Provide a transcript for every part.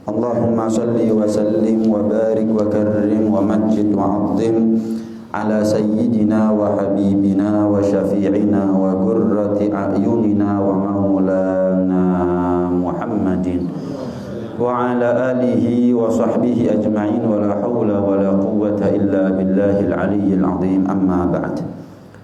Allahumma salli wa sallim wa barik wa karrim wa majid wa azim ala sayyidina wa habibina wa syafi'ina wa qurrati a'yunina wa maulana Muhammadin wa ala alihi wa sahbihi ajma'in wa la hawla wa la quwwata illa billahil aliyyil azim. Amma ba'd.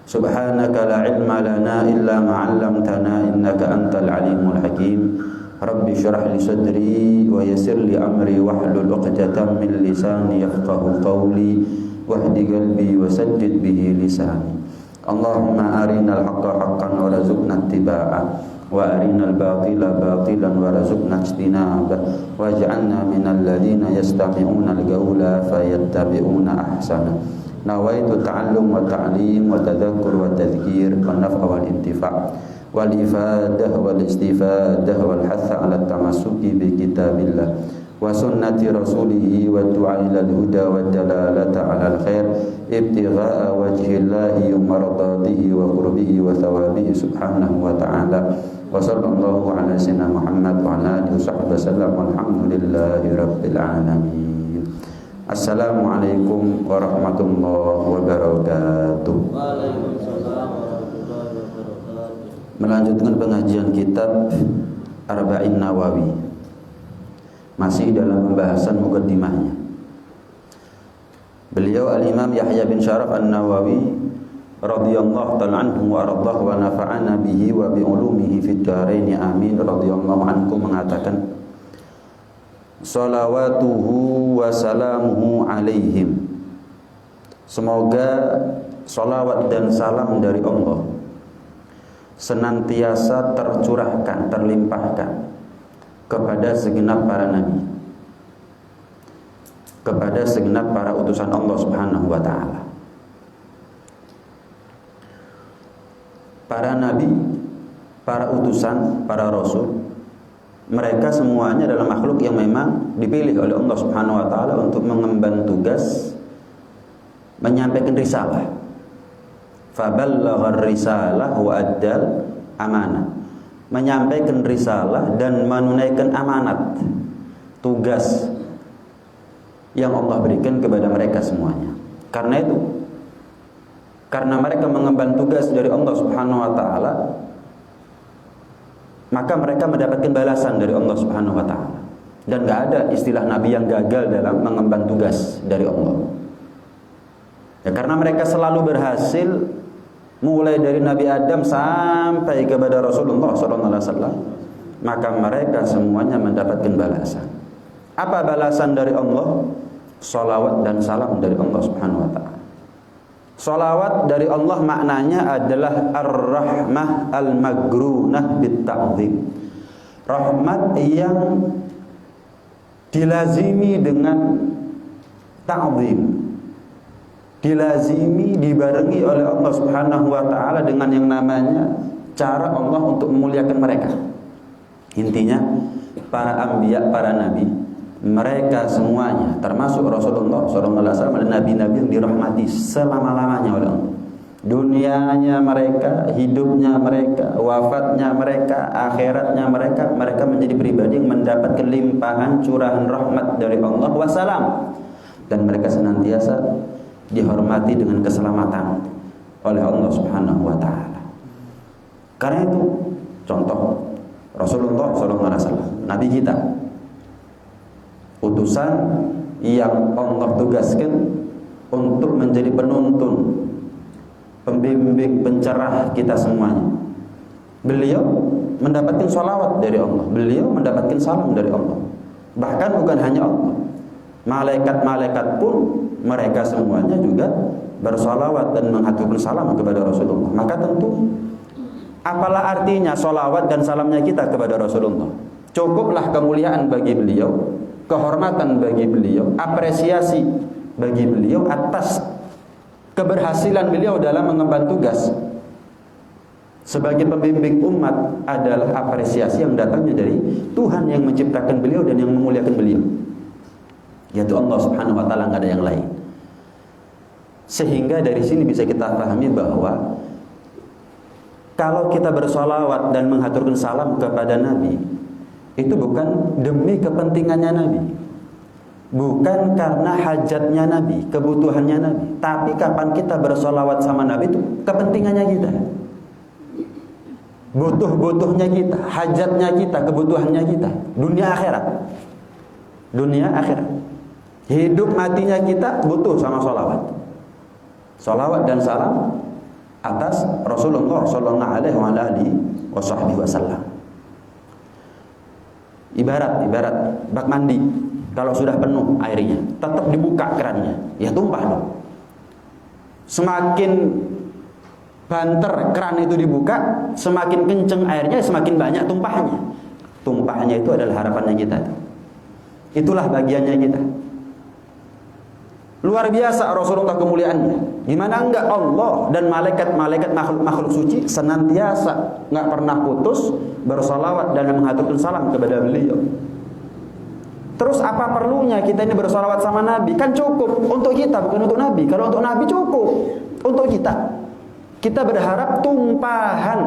Subhanaka la ilma lana illa ma 'allamtana innaka antal alimul hakim. Rabbi syrah li sadri wa yassir li amri wahlul 'uqdatam min lisani yafqahu qawli wahdi qalbi wa saddid bihi lisani. Allahumma arinal haqqa haqqan wa rzuqna ittiba'ah wa arinal batila batilan wa rzuqna ijtinabah waj'alna minal ladzina yastami'una al-qawla fayattabi'una ahsana. Nawaitu ta'allum wa ta'lim wa tadhakkur wa tadhkir wa naf'a wal intifa' wal ifadah wal istifadah wal hatha 'ala tamassuki bi kitabillah wa sunnati rasulih wa du'a ila al-huda wa dalalata 'ala al-khair ibtigha'a wajhillahi wa mardatihi wa qurbihi wa thawabihi subhanahu wa ta'ala. Wa sallallahu ala sayyidina Muhammad wa ala alihi wa sahbihi wasallam walhamdulillahi rabbil alamin. Assalamualaikum warahmatullahi wabarakatuh. Waalaikumsalam warahmatullahi wabarakatuh. Melanjutkan pengajian kitab Arba'in Nawawi. Masih dalam pembahasan mukaddimahnya. Beliau Al-Imam Yahya bin Syaraf An-Nawawi radhiyallahu ta'ala anhu wa radhahu wa nafa'ana bihi wa bi ulumihi fid dharain amin radhiyallahu anhu mengatakan salawatuhu wa salamuhu alaihim. Semoga salawat dan salam dari Allah senantiasa tercurahkan, terlimpahkan kepada segenap para nabi, kepada segenap para utusan Allah Subhanahu wa taala. Para nabi, para utusan, para rasul, mereka semuanya adalah makhluk yang memang dipilih oleh Allah Subhanahu wa taala untuk mengemban tugas menyampaikan risalah. Faballaghar risalah wa addal amanah. Menyampaikan risalah dan menunaikan amanat, tugas yang Allah berikan kepada mereka semuanya. Karena itu, karena mereka mengemban tugas dari Allah Subhanahu wa taala, maka mereka mendapatkan balasan dari Allah Subhanahu wa taala. Dan enggak ada istilah nabi yang gagal dalam mengemban tugas dari Allah. Ya, karena mereka selalu berhasil, mulai dari Nabi Adam sampai kepada Rasulullah SAW, maka mereka semuanya mendapatkan balasan. Apa balasan dari Allah? Salawat dan salam dari Allah Subhanahu wa taala. Salawat dari Allah maknanya adalah ar-rahmah al-magrunah bit-ta'zim. Rahmat yang dilazimi dengan ta'zim, dilazimi, dibarengi oleh Allah Subhanahu wa taala dengan yang namanya cara Allah untuk memuliakan mereka. Intinya para anbiya, para nabi, mereka semuanya termasuk Rasulullah sallallahu alaihi wasallam dan nabi-nabi yang dirahmati selama-lamanya oleh Allah. Dunianya mereka, hidupnya mereka, wafatnya mereka, akhiratnya mereka, mereka menjadi pribadi yang mendapatkan limpahan curahan rahmat dari Allah wassalam, dan mereka senantiasa dihormati dengan keselamatan oleh Allah Subhanahu wa taala. Karena itu, contoh Rasulullah SAW, nabi kita, utusan yang Allah tugaskan untuk menjadi penuntun, pembimbing, pencerah kita semuanya. Beliau mendapatkan salawat dari Allah, beliau mendapatkan salam dari Allah. Bahkan bukan hanya Allah, malaikat-malaikat pun mereka semuanya juga bersalawat dan menghaturkan salam kepada Rasulullah. Maka tentu, apalah artinya salawat dan salamnya kita kepada Rasulullah? Cukuplah kemuliaan bagi beliau, kehormatan bagi beliau, apresiasi bagi beliau atas keberhasilan beliau dalam mengemban tugas sebagai pembimbing umat adalah apresiasi yang datangnya dari Tuhan yang menciptakan beliau dan yang memuliakan beliau, yaitu Allah Subhanahu wa taala, enggak ada yang lain. Sehingga dari sini bisa kita pahami bahwa kalau kita bersolawat dan menghaturkan salam kepada Nabi, itu bukan demi kepentingannya Nabi, bukan karena hajatnya Nabi, kebutuhannya Nabi. Tapi kapan kita bersolawat sama Nabi itu kepentingannya kita, butuh-butuhnya kita, hajatnya kita, kebutuhannya kita, dunia akhirat. Dunia akhirat, hidup matinya kita butuh sama solawat. Solawat dan salam atas Rasulullah Sallallahu Alaihi Wasallam. Ibarat bak mandi, kalau sudah penuh airnya, tetap dibuka kerannya, ya tumpah dong. Semakin banter keran itu dibuka, semakin kenceng airnya, semakin banyak tumpahnya. Tumpahnya itu adalah harapannya kita. Itulah bagiannya kita. Luar biasa Rasulullah kemuliaannya. Gimana enggak Allah dan malaikat-malaikat makhluk suci senantiasa enggak pernah putus bersolawat dan menghaturkan salam kepada beliau. Terus apa perlunya kita ini bersolawat sama Nabi? Kan cukup untuk kita, bukan untuk Nabi. Kalau untuk Nabi cukup untuk kita. Kita berharap tumpahan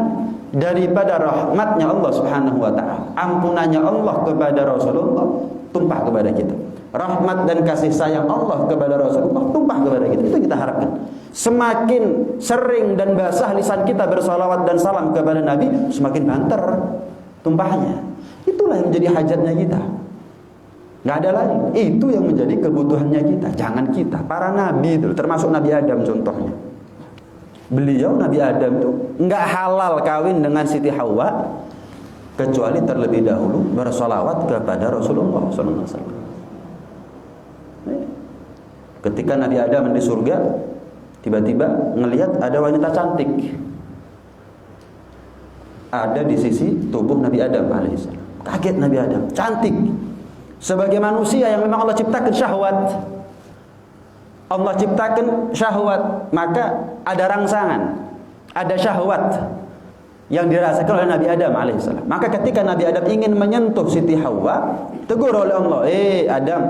daripada rahmatnya Allah Subhanahu wa taala, ampunannya Allah kepada Rasulullah tumpah kepada kita. Rahmat dan kasih sayang Allah kepada Rasulullah tumpah kepada kita. Itu kita harapkan. Semakin sering dan basah lisan kita bersalawat dan salam kepada Nabi, semakin banter tumpahnya. Itulah yang menjadi hajatnya kita. Nggak ada lain. Itu yang menjadi kebutuhannya kita. Jangan kita, para nabi itu, termasuk Nabi Adam contohnya. Beliau Nabi Adam itu nggak halal kawin dengan Siti Hawa kecuali terlebih dahulu bersolawat kepada Rasulullah SAW. Ketika Nabi Adam di surga, tiba-tiba ngelihat ada wanita cantik ada di sisi tubuh Nabi Adam alaihissalam. Kaget Nabi Adam, cantik. Sebagai manusia yang memang Allah ciptakan syahwat, Allah ciptakan syahwat, maka ada rangsangan, ada syahwat yang dirasakan oleh Nabi Adam alaihissalam. Maka ketika Nabi Adam ingin menyentuh Siti Hawa, tegur oleh Allah, Adam,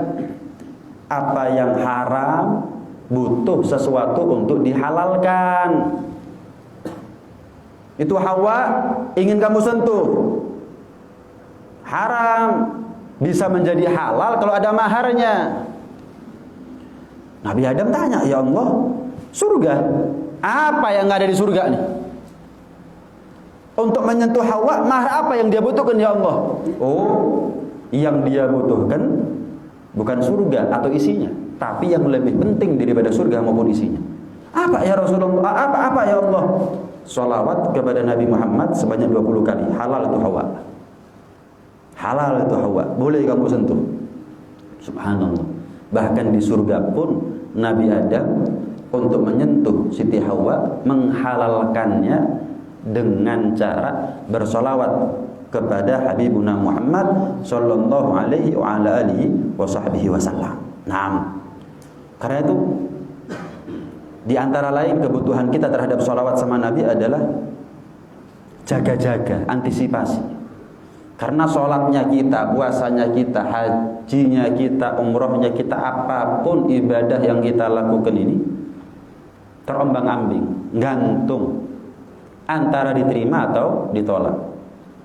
apa yang haram butuh sesuatu untuk dihalalkan. Itu Hawa ingin kamu sentuh, haram, bisa menjadi halal kalau ada maharnya. Nabi Adam tanya, ya Allah, surga, apa yang ada di surga nih? Untuk menyentuh Hawa, mahar apa yang dia butuhkan ya Allah? Oh, yang dia butuhkan bukan surga atau isinya, tapi yang lebih penting daripada surga maupun isinya. Apa ya Rasulullah? Apa ya Allah? Sholawat kepada Nabi Muhammad sebanyak 20 kali. Halal itu Hawa. Halal itu Hawa. Boleh kamu sentuh. Subhanallah. Bahkan di surga pun Nabi Adam untuk menyentuh Siti Hawa menghalalkannya dengan cara bersolawat kepada Habibuna Muhammad sallallahu alaihi wa ala alihi wasallam. Nah, karena itu di antara lain kebutuhan kita terhadap sholawat sama Nabi adalah jaga-jaga, antisipasi. Karena sholatnya kita, puasanya kita, hajinya kita, umrohnya kita, apapun ibadah yang kita lakukan ini terombang-ambing, gantung antara diterima atau ditolak.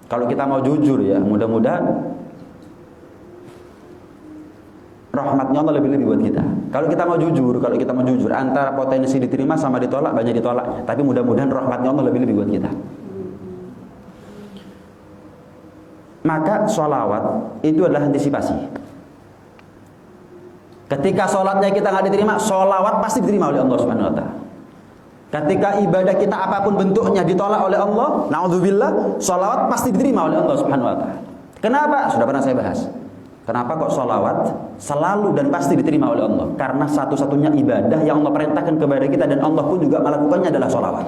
Kalau kita mau jujur ya, mudah-mudahan rahmatnya Allah lebih-lebih buat kita. Kalau kita mau jujur, antara potensi diterima sama ditolak, banyak ditolaknya. Tapi mudah-mudahan rahmatnya Allah lebih-lebih buat kita. Maka sholawat itu adalah antisipasi. Ketika sholatnya kita nggak diterima, sholawat pasti diterima oleh Allah Subhanahu Wa Taala. Ketika ibadah kita apapun bentuknya ditolak oleh Allah, naudzubillah, sholawat pasti diterima oleh Allah Subhanahu Wa Taala. Kenapa? Sudah pernah saya bahas. Kenapa kok sholawat selalu dan pasti diterima oleh Allah? Karena satu-satunya ibadah yang Allah perintahkan kepada kita dan Allah pun juga melakukannya adalah sholawat.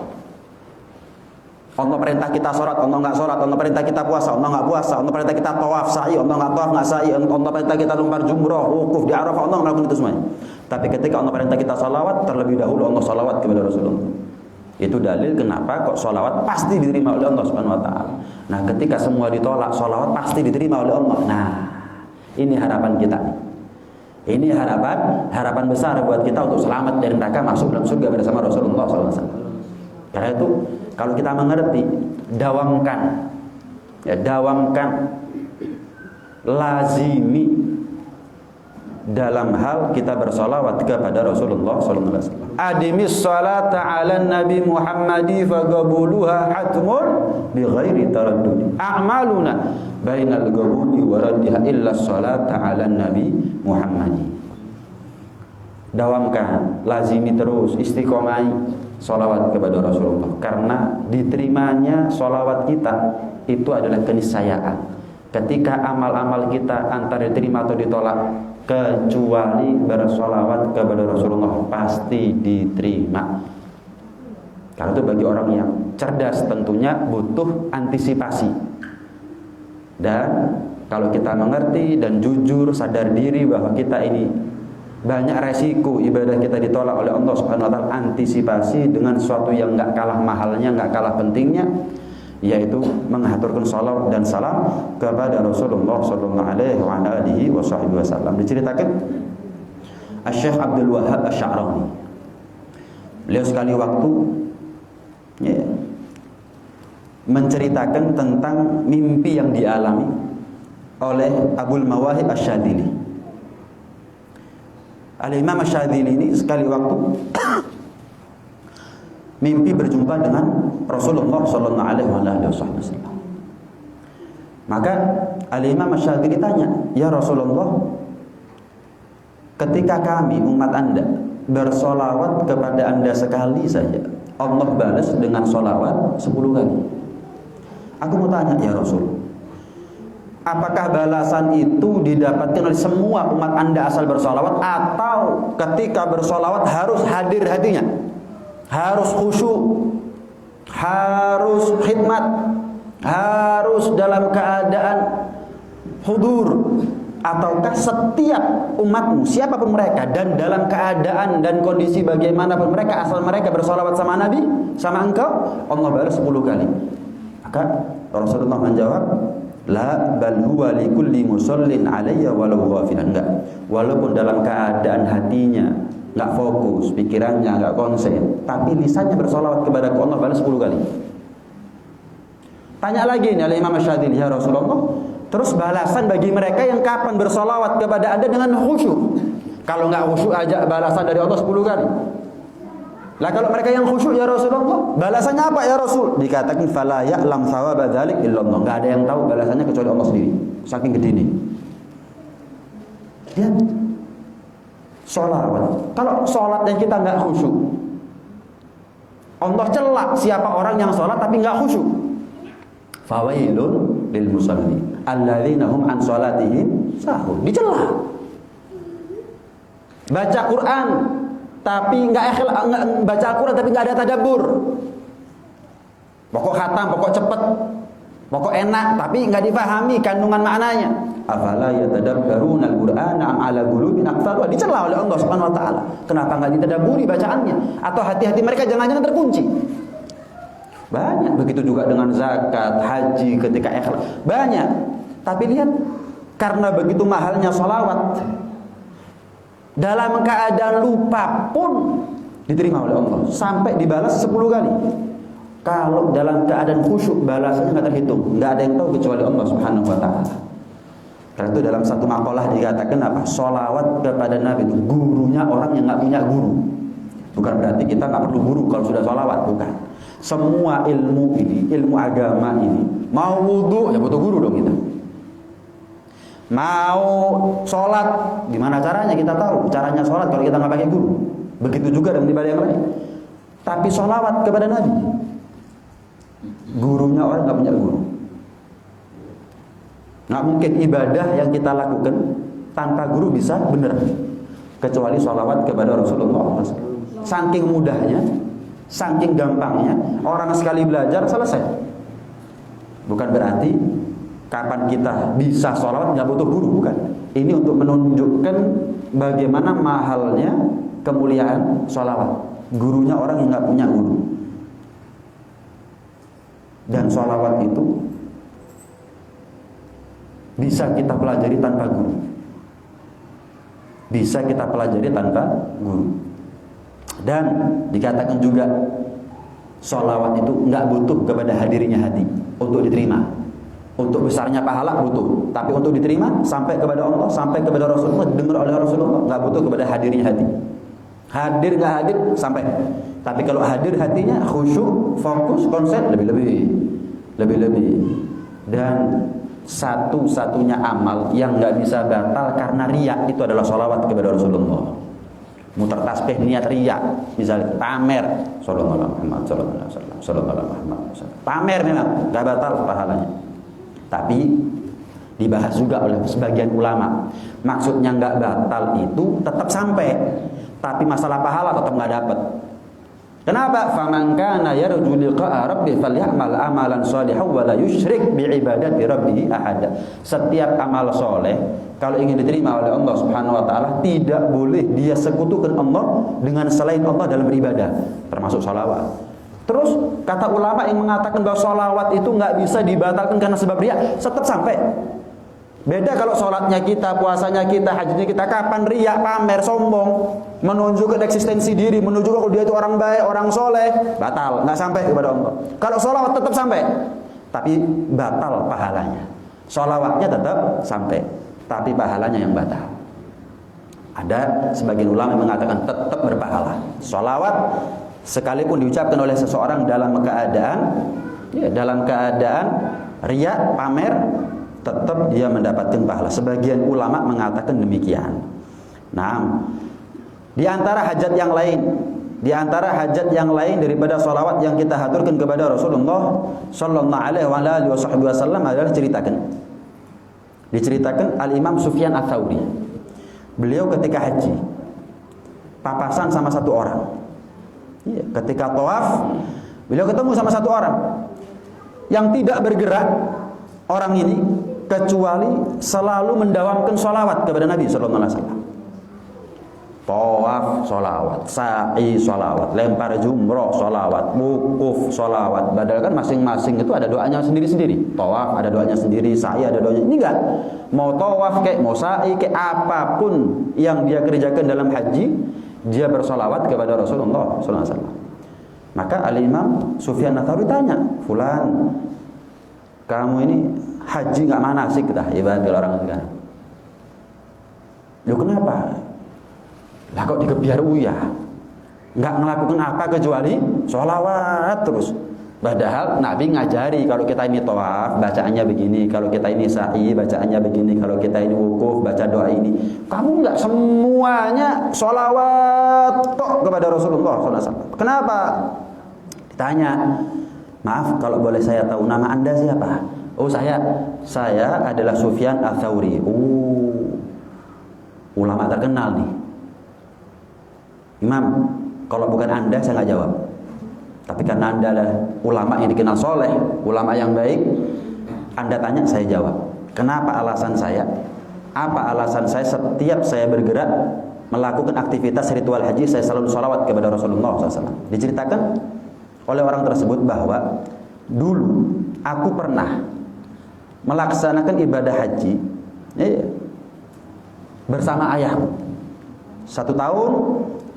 Allah perintah kita sholat, Allah nggak sholat. Allah perintah kita puasa, Allah nggak puasa. Allah perintah kita tawaf, sa'i, Allah nggak tawaf, nggak sa'i. Allah perintah kita lempar jumroh, wukuf di Arafah, Allah melakukan itu semuanya. Tapi ketika Allah perintah kita sholawat, terlebih dahulu Allah sholawat kepada Rasulullah. Itu dalil kenapa kok sholawat pasti diterima oleh Allah Subhanahu Wa Taala. Nah, ketika semua ditolak, sholawat pasti diterima oleh Allah. Nah, ini harapan kita. Ini harapan besar buat kita untuk selamat dari neraka, masuk dalam surga bersama Rasulullah SAW. Karena itu kalau kita mengerti, dawamkan lazimi dalam hal kita bersolawat kepada Rasulullah sallallahu alaihi wasallam. Adimis salata 'alan nabi Muhammadi faqabuluha hatmun bighairi taraddud. A'maluna bainal qabuli wa raddiha illa salata 'alan nabi Muhammadi. Dawamkan, lazimi terus, istiqomai solawat kepada Rasulullah, karena diterimanya solawat kita itu adalah keniscayaan. Ketika amal-amal kita antara diterima atau ditolak, kecuali bersolawat kepada Rasulullah pasti diterima. Karena itu bagi orang yang cerdas tentunya butuh antisipasi. Dan kalau kita mengerti dan jujur sadar diri bahwa kita ini banyak resiko ibadah kita ditolak oleh Allah Subhanahu wa taala, antisipasi dengan sesuatu yang enggak kalah mahalnya, enggak kalah pentingnya, yaitu menghaturkan salawat dan salam kepada Rasulullah sallallahu alaihi wasallam. Diceritakan Syekh Abdul Wahhab Asy-Sya'rani, beliau sekali waktu menceritakan tentang mimpi yang dialami oleh Abul Mawahib Asy-Syadzili. Al-Imam Asy-Syadzili ini sekali waktu mimpi berjumpa dengan Rasulullah sallallahu alaihi wasallam. Maka Al-Imam Asy-Syadzili tanya, "Ya Rasulullah, ketika kami umat Anda bersolawat kepada Anda sekali saja, Allah balas dengan solawat 10 kali. Aku mau tanya, ya Rasul, apakah balasan itu didapatkan oleh semua umat Anda asal bersolawat, atau ketika bersolawat harus hadir hatinya, harus khusyuk, harus khidmat, harus dalam keadaan hudur, ataukah setiap umatmu siapapun mereka dan dalam keadaan dan kondisi bagaimanapun mereka asal mereka bersolawat sama Nabi, sama engkau, Allah balas 10 kali?" Maka Rasulullah menjawab, "La bal huwa likulli musallin alayya walau ghafilan." Enggak, walaupun dalam keadaan hatinya enggak fokus, pikirannya enggak konsen, tapi lisannya bersolawat kepada Allah, balas 10 kali. Tanya lagi nih oleh Imam Asy-Syadzili, "Ya Rasulullah, terus balasan bagi mereka yang kapan bersolawat kepada Anda dengan khusyuk? Kalau enggak khusyuk aja balasan dari Allah 10 kali. Lah kalau mereka yang khusyuk ya Rasulullah, balasannya apa ya Rasul?" Dikatakan, "Fala ya'lam thawaba dzalik illallah." Enggak ada yang tahu balasannya kecuali Allah sendiri. Saking gede ini. Ya. Sholawat. Kalau sholat yang kita enggak khusyuk, Allah celak siapa orang yang sholat tapi enggak khusyuk. Fawailun lil musallin alladzina hum an sholatihim sahun. Dicela. Baca Quran tapi enggak baca Al-Quran tapi enggak ada tadabbur. Pokok khatam, pokok cepet, pokok enak tapi enggak dipahami kandungan maknanya. Afala yatadabbaruna al-Qur'ana am ala qulubin aqfaluha. Dicela oleh Allah Subhanahu wa taala. Kenapa enggak ditadabburi bacaannya? Atau hati-hati mereka jangan-jangan terkunci. Banyak begitu juga dengan zakat, haji, ketika ikhlas. Banyak. Tapi lihat, karena begitu mahalnya sholawat, dalam keadaan lupa pun diterima oleh Allah, sampai dibalas 10 kali. Kalau dalam keadaan khusyuk, balasannya nggak terhitung, nggak ada yang tahu kecuali Allah Subhanahu wa taala. Karena itu dalam satu makalah dikatakan apa? Sholawat kepada Nabi itu gurunya orang yang nggak punya guru. Bukan berarti kita nggak perlu guru kalau sudah sholawat, bukan. Semua ilmu ini, ilmu agama ini, mau wudu ya butuh guru dong kita. Mau sholat, gimana caranya kita tahu caranya sholat kalau kita nggak pakai guru. Begitu juga dengan ibadah yang lain. Tapi sholawat kepada Nabi, gurunya orang nggak punya guru. Nggak mungkin ibadah yang kita lakukan tanpa guru bisa benar, kecuali sholawat kepada Rasulullah. Saking mudahnya, saking gampangnya, orang sekali belajar selesai. Bukan berarti kapan kita bisa sholawat nggak butuh guru, bukan. Ini untuk menunjukkan bagaimana mahalnya kemuliaan sholawat. Gurunya orang yang nggak punya guru. Dan sholawat itu bisa kita pelajari tanpa guru. Bisa kita pelajari tanpa guru. Dan dikatakan juga sholawat itu nggak butuh kepada hadirnya hati untuk diterima. Untuk besarnya pahala butuh, tapi untuk diterima sampai kepada Allah, sampai kepada Rasulullah, didengar oleh Rasulullah, nggak butuh kepada hadirnya hati. Hadir nggak hadir sampai. Tapi kalau hadir hatinya khusyuk, fokus, konsen, lebih-lebih. Dan satu-satunya amal yang nggak bisa batal karena riya itu adalah sholawat kepada Rasulullah. Muter tasbih niat riya, misalnya pamer, sallallahu alaihi wasallam. Pamer memang nggak batal pahalanya. Tapi dibahas juga oleh sebagian ulama. Maksudnya nggak batal itu tetap sampai, tapi masalah pahala tetap nggak dapat. Kenapa? Faman kana yarju liqa'a rabbih falyamal amalan shalihan wa la yusyrik bi ibadati rabbih ahada. Setiap amal soleh kalau ingin diterima oleh Allah Subhanahu wa taala tidak boleh dia sekutukan Allah dengan selain Allah dalam beribadah, termasuk sholawat. Terus kata ulama yang mengatakan bahwa sholawat itu nggak bisa dibatalkan karena sebab riya, tetap sampai. Beda kalau sholatnya kita, puasanya kita, hajinya kita, kapan riya, pamer, sombong, menunjukkan eksistensi diri, menunjukkan kalau dia itu orang baik, orang soleh, batal, nggak sampai kepada Allah. Kalau sholawat tetap sampai, tapi batal pahalanya. Sholawatnya tetap sampai, tapi pahalanya yang batal. Ada sebagian ulama yang mengatakan tetap berpahala. Sholawat sekalipun diucapkan oleh seseorang dalam keadaan riya, pamer, tetap dia mendapatkan pahala. Sebagian ulama mengatakan demikian. Nah, di antara hajat yang lain daripada sholawat yang kita haturkan kepada Rasulullah Sallallahu Alaihi Wasallam adalah diceritakan Al-Imam Sufyan Ats-Tsauri. Beliau ketika haji papasan sama satu orang. Ketika tawaf, beliau ketemu sama satu orang yang tidak bergerak, orang ini kecuali selalu mendawamkan sholawat kepada Nabi Sallallahu Alaihi Wasallam. Tawaf sholawat, sa'i sholawat, lempar jumroh sholawat, wukuf sholawat. Padahal kan masing-masing itu ada doanya sendiri-sendiri. Tawaf ada doanya sendiri, sa'i ada doanya. Ini enggak. Mau tawaf kayak mau sa'i kayak apapun yang dia kerjakan dalam haji, dia bersolawat kepada Rasulullah SAW. Maka Al-Imam Sufyan Ats-Tsauri tanya, Fulan, kamu ini haji nggak manasik dah ibadah orang sekarang. Loh kenapa? Lah kok dikebiar uyah? Nggak melakukan apa kecuali sholawat terus. Padahal Nabi ngajari kalau kita ini tawaf bacaannya begini, kalau kita ini sa'i bacaannya begini, kalau kita ini wukuf baca doa ini. Kamu nggak semuanya sholawat tok kepada Rasulullah SAW. Kenapa? Ditanya, maaf kalau boleh saya tahu nama Anda siapa? Oh saya adalah Sufyan Ats-Tsauri. Ulama terkenal nih. Imam, kalau bukan Anda saya nggak jawab. Tapi karena Anda adalah ulama yang dikenal soleh, ulama yang baik, Anda tanya, saya jawab. Kenapa alasan saya? Apa alasan saya setiap saya bergerak melakukan aktivitas ritual haji, saya selalu sholawat kepada Rasulullah SAW. Diceritakan oleh orang tersebut bahwa dulu aku pernah melaksanakan ibadah haji bersama ayahku. 1 tahun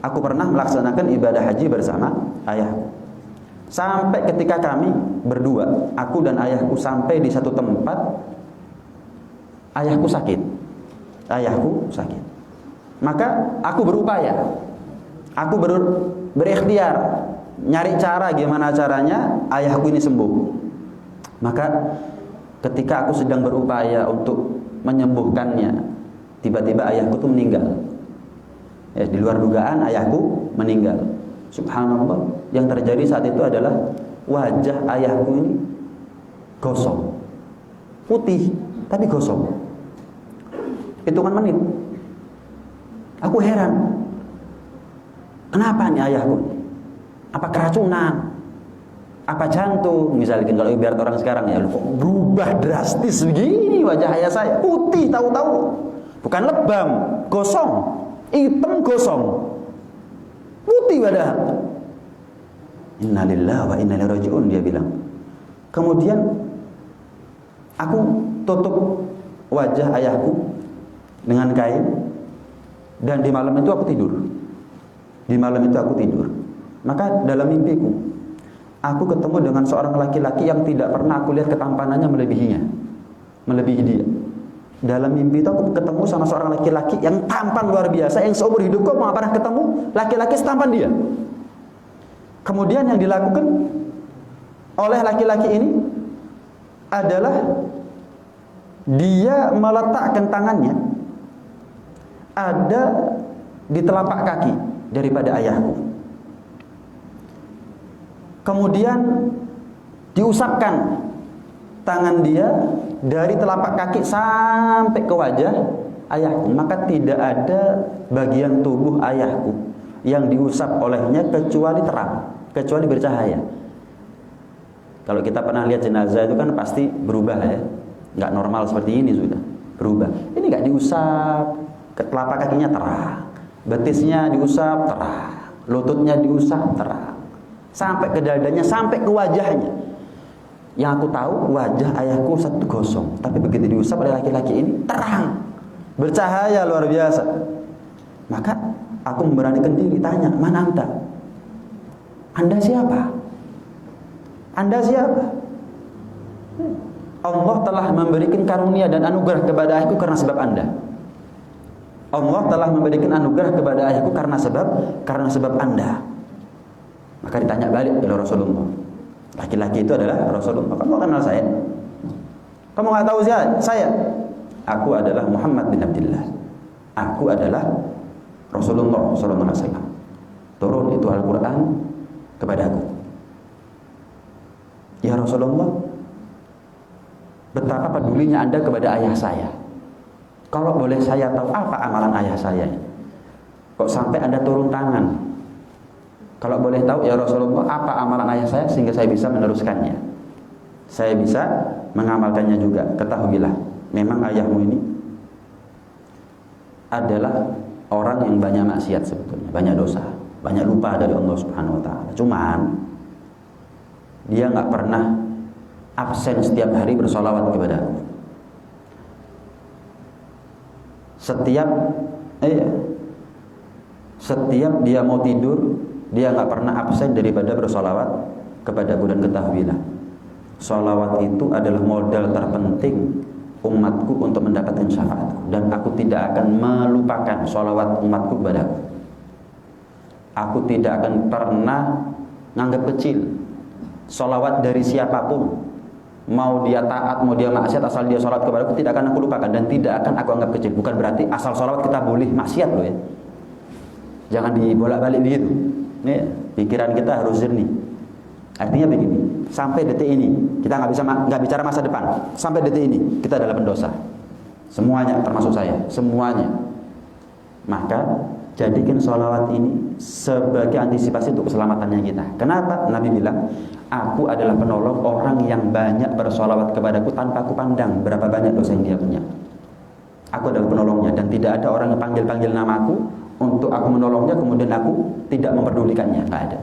aku pernah melaksanakan ibadah haji bersama ayahku. Sampai ketika kami berdua, aku dan ayahku sampai di satu tempat, ayahku sakit. Maka aku berupaya, aku berikhtiar, nyari cara gimana caranya ayahku ini sembuh. Maka ketika aku sedang berupaya untuk menyembuhkannya, tiba-tiba ayahku itu meninggal. Di luar dugaan ayahku meninggal. Subhanallah, yang terjadi saat itu adalah wajah ayahku ini gosong, putih tapi gosong. Hitungan menit, aku heran, kenapa nih ayahku? Apa keracunan? Apa jantung? Misalnya kalau biar orang sekarang ya, kok berubah drastis begini wajah ayah saya, putih tahu-tahu, bukan lebam, gosong, hitam gosong. Putih padahal. Innalillahi wa inna ilaihi raji'un, dia bilang. Kemudian aku tutup wajah ayahku dengan kain, dan di malam itu aku tidur. Maka dalam mimpiku aku ketemu dengan seorang laki-laki yang tidak pernah aku lihat ketampanannya melebihinya. melebihi dia. Dalam mimpi itu aku ketemu sama seorang laki-laki yang tampan luar biasa, yang seumur hidupku nggak pernah ketemu laki-laki setampan dia. Kemudian yang dilakukan oleh laki-laki ini adalah dia meletakkan tangannya ada di telapak kaki daripada ayahku. Kemudian diusapkan tangan dia dari telapak kaki sampai ke wajah ayahku, maka tidak ada bagian tubuh ayahku yang diusap olehnya kecuali terang, kecuali bercahaya. Kalau kita pernah lihat jenazah itu kan pasti berubah ya, nggak normal seperti ini sudah berubah. Ini nggak diusap, ke telapak kakinya terang, betisnya diusap terang, lututnya diusap terang, sampai ke dadanya, sampai ke wajahnya. Yang aku tahu wajah ayahku satu gosong, tapi begitu diusap oleh laki-laki ini terang, bercahaya luar biasa. Maka aku memberanikan diri tanya, "Man anta?" Anda siapa? Anda siapa? Allah telah memberikan karunia dan anugerah kepada ayahku karena sebab Anda. Allah telah memberikan anugerah kepada ayahku karena sebab Anda. Maka ditanya balik oleh Rasulullah. Laki-laki itu adalah Rasulullah. Kamu kenal saya? Kamu nggak tahu saya? Aku adalah Muhammad bin Abdullah. Aku adalah Rasulullah SAW. Turun itu Al-Quran kepadaku. Ya Rasulullah, betapa pedulinya Anda kepada ayah saya. Kalau boleh saya tahu apa amalan ayah saya? Kok sampai Anda turun tangan? Kalau boleh tahu ya Rasulullah, apa amalan ayah saya sehingga saya bisa meneruskannya, saya bisa mengamalkannya juga. Ketahuilah, memang ayahmu ini adalah orang yang banyak maksiat sebetulnya, banyak dosa, banyak lupa dari Allah Subhanahu Wa Taala. Cuman dia nggak pernah absen setiap hari bersolawat kepada aku. Setiap dia mau tidur, dia nggak pernah absen daripada bersolawat kepadaku. Dan ketahuilah, solawat itu adalah modal terpenting umatku untuk mendapatkan syafaatku. Dan aku tidak akan melupakan solawat umatku kepadaku. Aku tidak akan pernah nganggap kecil solawat dari siapapun. Mau dia taat, mau dia maksiat, asal dia sholat kepadaku, tidak akan aku lupakan dan tidak akan aku anggap kecil. Bukan berarti asal solawat kita boleh maksiat loh ya. Jangan dibolak-balik begitu. Nih, pikiran kita harus jernih. Artinya begini, sampai detik ini kita nggak bicara masa depan. Sampai detik ini kita adalah pendosa. Semuanya, termasuk saya, semuanya. Maka jadikan sholawat ini sebagai antisipasi untuk keselamatannya kita. Kenapa? Nabi bilang, aku adalah penolong orang yang banyak bersholawat kepadaku tanpa aku pandang berapa banyak dosa yang dia punya. Aku adalah penolongnya dan tidak ada orang yang panggil-panggil namaku untuk aku menolongnya kemudian aku tidak memperdulikannya. Tidak ada.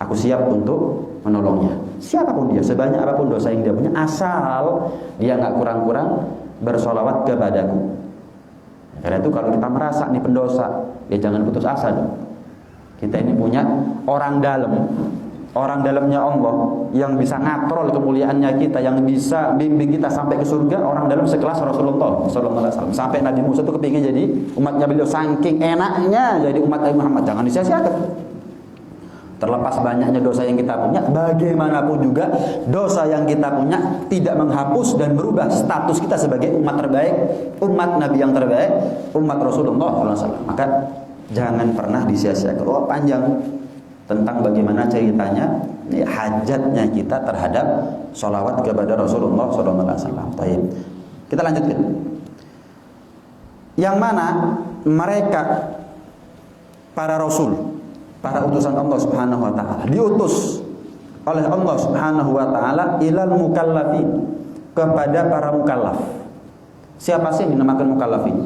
Aku siap untuk menolongnya, siapapun dia, sebanyak apapun dosa yang dia punya, asal dia nggak kurang-kurang bersolawat kepadaku. Karena itu kalau kita merasa nih pendosa, ya jangan putus asa dong. Kita ini punya orang dalamnya Allah yang bisa ngatrol kemuliaannya kita, yang bisa bimbing kita sampai ke surga. Orang dalam sekelas Rasulullah SAW. Sampai Nabi Musa itu kepingin jadi umatnya beliau, saking enaknya jadi umat Nabi Muhammad. Jangan disia-siakan. Terlepas banyaknya dosa yang kita punya, bagaimanapun juga dosa yang kita punya tidak menghapus dan merubah status kita sebagai umat terbaik, umat Nabi yang terbaik, umat Rasulullah SAW. Maka jangan pernah disia-siakan. Oh, panjang tentang bagaimana ceritanya hajatnya kita terhadap sholawat kepada Rasulullah SAW. Baik, kita lanjutkan. Yang mana mereka para rasul, para utusan Allah Subhanahu wa taala, diutus oleh Allah Subhanahu wa taala ilal mukallafin, kepada para mukallaf. Siapa sih yang dinamakan mukallafin?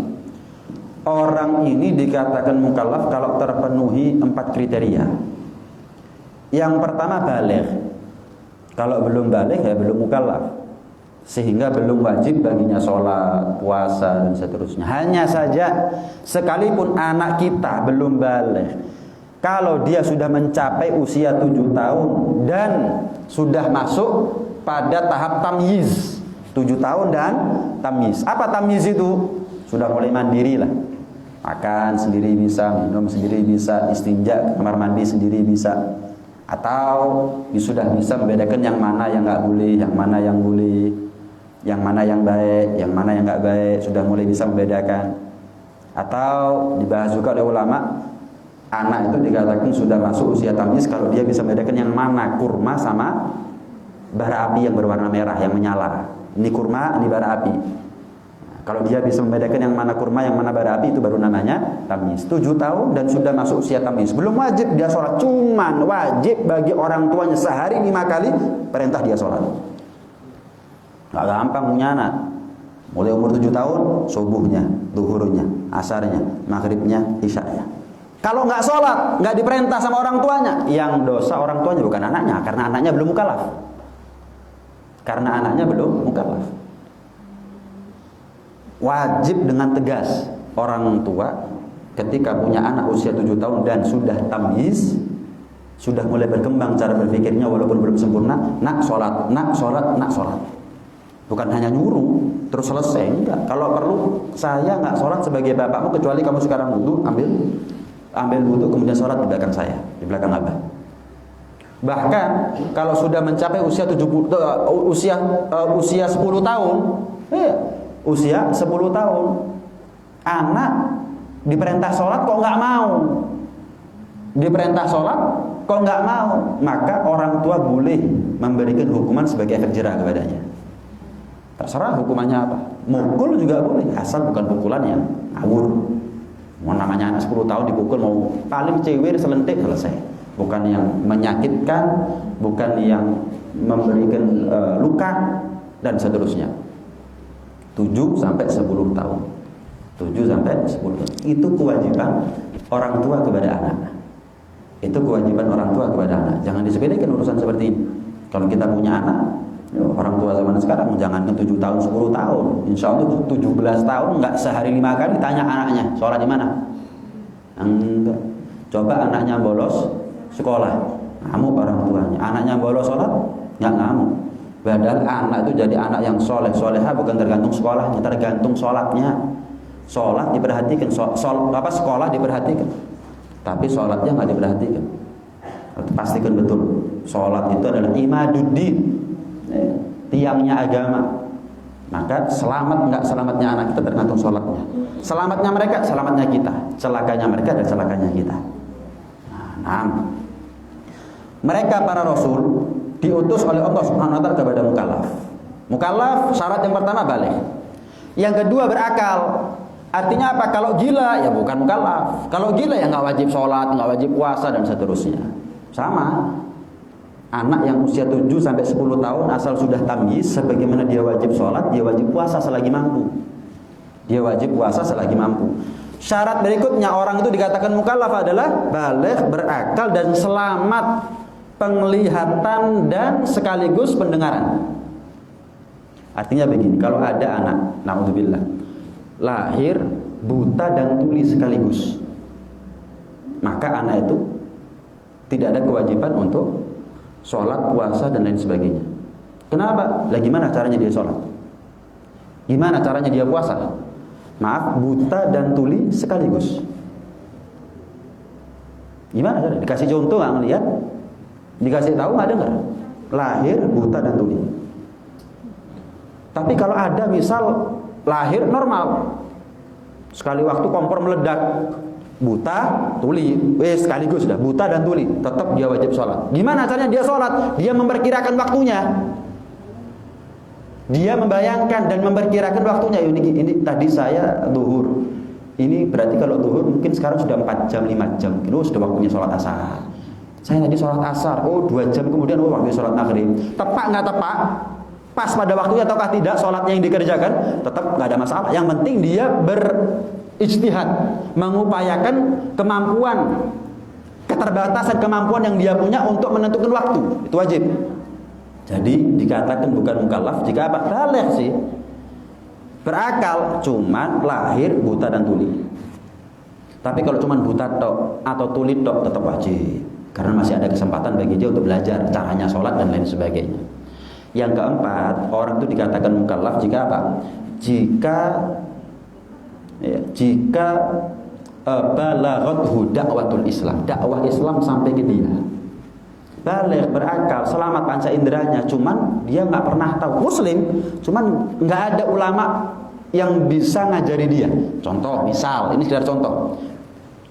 Orang ini dikatakan mukallaf kalau terpenuhi 4 kriteria. Yang pertama baligh. Kalau belum baligh ya belum mukallaf. Sehingga belum wajib baginya sholat, puasa dan seterusnya. Hanya saja sekalipun anak kita belum baligh, kalau dia sudah mencapai usia 7 tahun dan sudah masuk pada tahap tamyiz, 7 tahun dan tamyiz. Apa tamyiz itu? Sudah mulai mandiri lah. Makan sendiri bisa, minum sendiri bisa, istinja kamar mandi sendiri bisa. Atau sudah bisa membedakan yang mana yang nggak boleh, yang mana yang boleh, yang mana yang baik, yang mana yang nggak baik, sudah mulai bisa membedakan. Atau dibahas juga oleh ulama, anak itu dikatakan sudah masuk usia tamyiz kalau dia bisa membedakan yang mana kurma sama bara api yang berwarna merah yang menyala. Ini kurma, ini bara api. Kalau dia bisa membedakan yang mana kurma, yang mana bara api, itu baru namanya tamyiz. 7 tahun dan sudah masuk usia tamyiz. Belum wajib dia sholat, cuman wajib bagi orang tuanya sehari 5 kali perintah dia sholat. Gak gampang punya anak. Mulai umur 7 tahun, subuhnya, duhurnya, asarnya, maghribnya, isya'nya. Kalau nggak sholat, nggak diperintah sama orang tuanya, yang dosa orang tuanya bukan anaknya, karena anaknya belum mukallaf. Karena anaknya belum mukallaf. Wajib dengan tegas orang tua ketika punya anak usia 7 tahun dan sudah tamyiz, sudah mulai berkembang cara berpikirnya walaupun belum sempurna, nak sholat, nak sholat, nak sholat. Bukan hanya nyuruh terus selesai, enggak. Kalau perlu saya nggak sholat sebagai bapakmu kecuali kamu sekarang wudu, ambil wudu kemudian sholat di belakang saya, di belakang abah. Bahkan kalau sudah mencapai usia 10 tahun, usia 10 tahun, anak diperintah sholat kok nggak mau, diperintah sholat kok nggak mau, maka orang tua boleh memberikan hukuman sebagai efek jera kepadanya. Terserah hukumannya apa, mukul juga boleh, asal bukan pukulan yang ngawur. Mau namanya anak 10 tahun dipukul, mau paling cewek selentik selesai, bukan yang menyakitkan, bukan yang memberikan luka dan seterusnya. 7 sampai 10 tahun. 7 sampai 10 tahun. Itu kewajiban orang tua kepada anak. Itu kewajiban orang tua kepada anak. Jangan disepelekan urusan seperti ini. Kalau kita punya anak, orang tua zaman sekarang jangankan 7 tahun, 10 tahun. Insya Allah 17 tahun nggak sehari 5 kali tanya anaknya, sholat di mana? Enggak. Coba anaknya bolos sekolah, ngamuk orang tuanya. Anaknya bolos sholat, nggak ngamuk. Padahal anak itu jadi anak yang soleh, soleha bukan tergantung sekolahnya, tergantung sholatnya. Sholat diperhatikan, sekolah diperhatikan, tapi sholatnya nggak diperhatikan. Pastikan betul, sholat itu adalah imaduddin, tiangnya agama. Maka selamat nggak selamatnya anak kita tergantung sholatnya. Selamatnya mereka, selamatnya kita. Celakanya mereka dan celakanya kita. Nah, mereka para rasul diutus oleh Allah Subhanahu wa taala kepada mukallaf. Mukallaf syarat yang pertama baligh. Yang kedua berakal. Artinya apa? Kalau gila ya bukan mukallaf. Kalau gila ya nggak wajib sholat, nggak wajib puasa dan seterusnya. Sama. Anak yang usia 7 sampai 10 tahun asal sudah tamyiz, sebagaimana dia wajib sholat, dia wajib puasa selagi mampu. Dia wajib puasa selagi mampu. Syarat berikutnya orang itu dikatakan mukallaf adalah baligh, berakal dan selamat penglihatan dan sekaligus pendengaran. Artinya begini, kalau ada anak, naudzubillah, lahir buta dan tuli sekaligus, maka anak itu tidak ada kewajiban untuk sholat, puasa dan lain sebagainya. Kenapa? Lah gimana caranya dia sholat? Gimana caranya dia puasa? Maaf, buta dan tuli sekaligus. Gimana caranya? Dikasih contoh nggak ngelihat? Dikasih tahu nggak dengar? Lahir buta dan tuli. Tapi kalau ada misal lahir normal, sekali waktu kompor meledak, buta, tuli, sekaligus sudah buta dan tuli, tetap dia wajib sholat. Gimana caranya dia sholat? Dia memperkirakan waktunya. Dia membayangkan dan memperkirakan waktunya. Ini tadi saya zuhur. Ini berarti kalau zuhur mungkin sekarang sudah 4 jam, 5 jam. Sudah waktunya sholat asar. Saya tadi sholat asar, 2 jam kemudian waktu sholat maghrib. Tepat nggak tepat? Pas pada waktunya ataukah tidak sholatnya yang dikerjakan? Tetap nggak ada masalah. Yang penting dia berijtihad, mengupayakan kemampuan, keterbatasan kemampuan yang dia punya untuk menentukan waktu. Itu wajib. Jadi dikatakan bukan mukallaf jika apa? Baligh sih. Berakal, cuman lahir buta dan tuli. Tapi kalau cuman buta tok atau tuli tok tetap wajib. Karena masih ada kesempatan bagi dia untuk belajar caranya sholat dan lain sebagainya. Yang keempat, orang itu dikatakan mukallaf jika apa? Jika balaghathu da'watul Islam, dakwah Islam sampai ke dia. Baligh, berakal, selamat panca inderanya, cuman dia nggak pernah tahu Muslim, cuman nggak ada ulama yang bisa ngajari dia. Contoh, misal, ini sekedar contoh,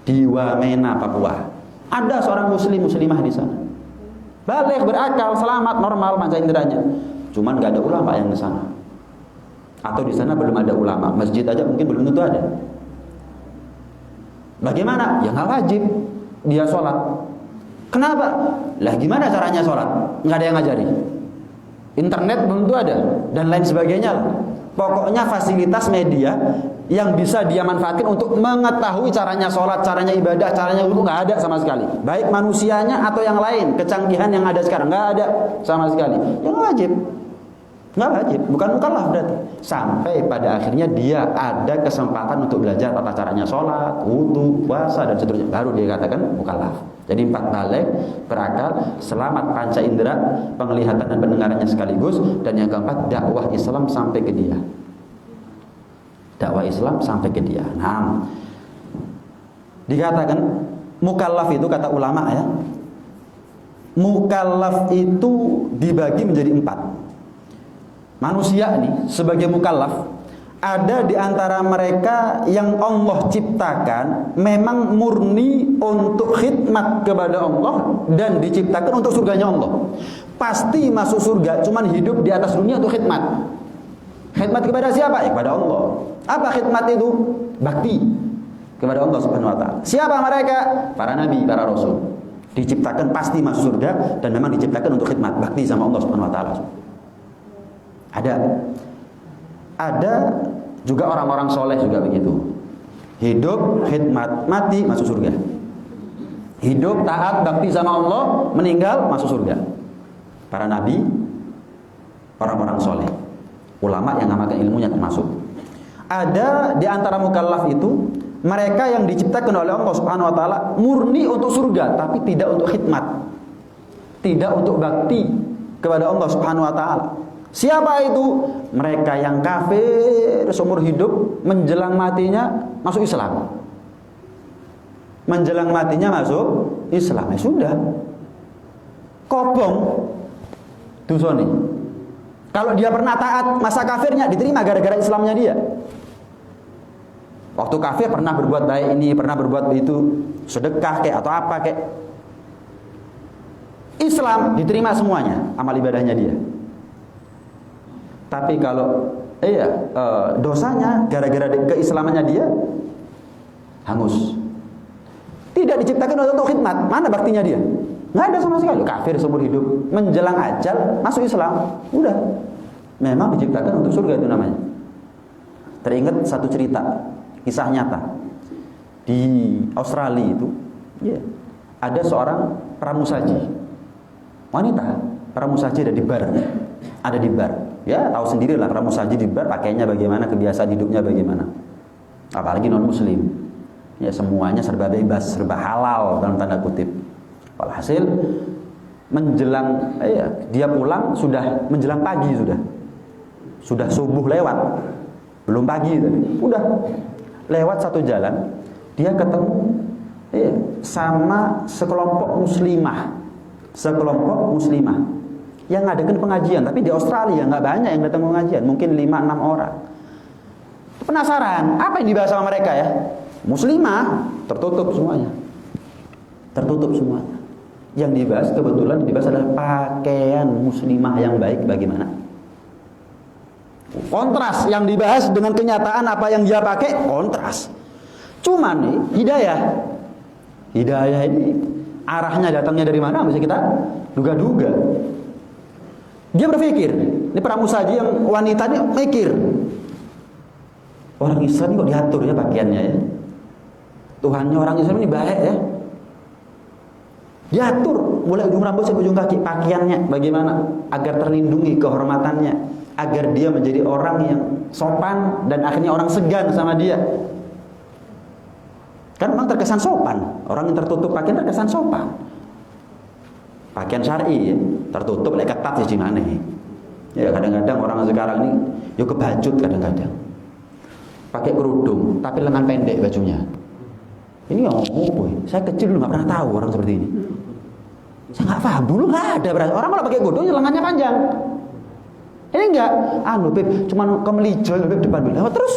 di Wamena, Papua, ada seorang muslimah di sana. Baligh, berakal, selamat, normal panca inderanya, cuman nggak ada ulama yang di sana. Atau di sana belum ada ulama, masjid aja mungkin belum tentu ada. Bagaimana? Ya nggak wajib dia sholat. Kenapa? Lah gimana caranya sholat? Nggak ada yang ngajari. Internet belum tentu ada dan lain sebagainya. Pokoknya fasilitas media yang bisa dia manfaatkan untuk mengetahui caranya sholat, caranya ibadah, caranya wudu nggak ada sama sekali. Baik manusianya atau yang lain, kecanggihan yang ada sekarang nggak ada sama sekali. Yang wajib. Nggak wajib, bukan mukallaf berarti. Sampai pada akhirnya dia ada kesempatan untuk belajar tata caranya sholat, wudu, puasa dan seterusnya, baru dia katakan mukallaf. Jadi 4 baligh, berakal, selamat panca indera, penglihatan dan pendengarannya sekaligus, dan yang keempat dakwah Islam sampai ke dia. Dakwah Islam sampai ke dia. Nah, dikatakan mukallaf itu kata ulama ya. Mukallaf itu dibagi menjadi 4. Manusia nih sebagai mukallaf, ada di antara mereka yang Allah ciptakan memang murni untuk khidmat kepada Allah dan diciptakan untuk surganya Allah. Pasti masuk surga, cuman hidup di atas dunia untuk khidmat. Khidmat kepada siapa? Ya kepada Allah. Apa khidmat itu? Bakti kepada Allah Subhanahu wa taala. Siapa mereka? Para nabi, para rasul. Diciptakan pasti masuk surga dan memang diciptakan untuk khidmat, bakti sama Allah Subhanahu wa taala. Ada juga orang-orang soleh juga begitu. Hidup, khidmat, mati, masuk surga. Hidup, taat, bakti sama Allah, meninggal, masuk surga. Para nabi, orang-orang soleh, ulama yang ngamalkan ilmunya termasuk. Ada di antara mukallaf itu mereka yang diciptakan oleh Allah Subhanahu wa taala murni untuk surga, tapi tidak untuk khidmat, tidak untuk bakti kepada Allah Subhanahu wa taala. Siapa itu? Mereka yang kafir seumur hidup, menjelang matinya masuk Islam. Menjelang matinya masuk Islam. Ya sudah. Kobong dosane. Kalau dia pernah taat, masa kafirnya diterima gara-gara Islamnya dia. Waktu kafir pernah berbuat baik ini, pernah berbuat itu, sedekah kayak atau apa kayak. Islam diterima semuanya, amal ibadahnya dia. Tapi kalau dosanya gara-gara keislamannya dia hangus. Tidak diciptakan untuk khidmat. Mana baktinya dia? Nggak ada sama sekali. Kafir seumur hidup, menjelang ajal masuk Islam. Udah. Memang diciptakan untuk surga itu namanya. Teringat satu cerita, kisah nyata. Di Australia itu, ada seorang pramusaji. Wanita, pramusaji ada di bar. Ada di bar. Ya, tahu sendirilah pramusaji di bar pakainya bagaimana, kebiasaan hidupnya bagaimana. Apalagi non muslim. Ya semuanya serba bebas, serba halal dalam tanda kutip. Walhasil menjelang dia pulang sudah menjelang pagi sudah. Sudah subuh lewat. Belum pagi tadi. Udah lewat satu jalan, dia ketemu sama sekelompok muslimah. Sekelompok muslimah yang ngadakan pengajian, tapi di Australia nggak banyak yang datang pengajian, mungkin 5-6 orang. Penasaran, apa yang dibahas sama mereka ya? Muslimah, tertutup semuanya. Tertutup semuanya. Yang dibahas kebetulan adalah pakaian muslimah yang baik bagaimana? Kontras yang dibahas dengan kenyataan apa yang dia pakai, kontras. Cuman nih, hidayah ini arahnya datangnya dari mana? Bisa kita duga-duga. Dia berpikir, ini pramusaji yang wanita ini mikir, orang Islam ini kok diatur ya pakaiannya ya. Tuhannya orang Islam ini baik ya. Diatur mulai ujung rambut sampai ujung kaki pakaiannya bagaimana agar terlindungi kehormatannya, agar dia menjadi orang yang sopan dan akhirnya orang segan sama dia. Kan memang terkesan sopan, orang yang tertutup pakaian terkesan sopan. Pakaian syar'i ya, tertutup lek ketat di mana. Ya kadang-kadang orang sekarang ini yo kebacut kadang-kadang. Pakai kerudung tapi lengan pendek bajunya. Ini yang ngomong, saya kecil dulu nggak pernah tahu orang seperti ini. Saya nggak paham dulu, nggak ada orang kalau pakai kerudung lengannya panjang. Ini enggak, Beb, cuman ke melijo Beb depan Beb. Terus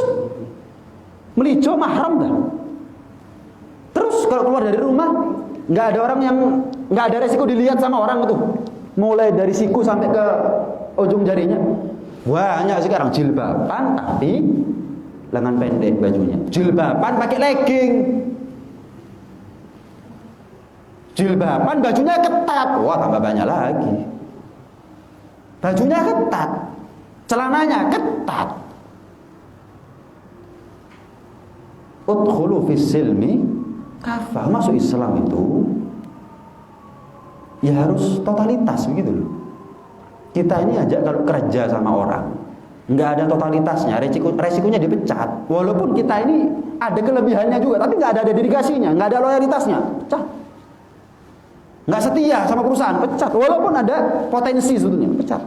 melijo mahram dah. Terus kalau keluar dari rumah nggak ada orang yang nggak ada resiko dilihat sama orang itu. Mulai dari siku sampai ke ujung jarinya. Banyak sekarang jilbaban tapi lengan pendek bajunya. Jilbaban pakai legging. Jilbaban bajunya ketat. Wah, tambah banyak lagi. Bajunya ketat. Celananya ketat. Udkhulu fis silmi kafah. Masuk Islam itu ya harus totalitas begitu loh. Kita ini aja kalau kerja sama orang nggak ada totalitasnya, resikonya dipecat. Walaupun kita ini ada kelebihannya juga, tapi nggak ada dedikasinya, nggak ada loyalitasnya, pecat. Nggak setia sama perusahaan, pecat. Walaupun ada potensi sebetulnya, pecat.